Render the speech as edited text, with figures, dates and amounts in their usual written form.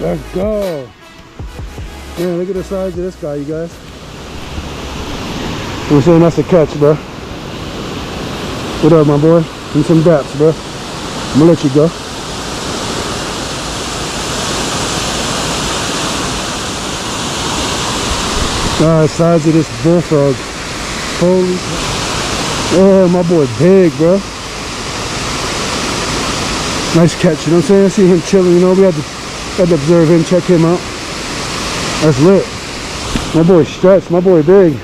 Let's go. Man, look at the size of this guy, you guys. I'm saying that's a catch, bro. What up, my boy? Need some daps, bro. I'm gonna let you go. Ah, size of this bullfrog. Holy. Oh, my boy big, bro. Nice catch, you know what I'm saying? I see him chilling, you know, we had to observe him, check him out. That's lit. My boy stretched, my boy big.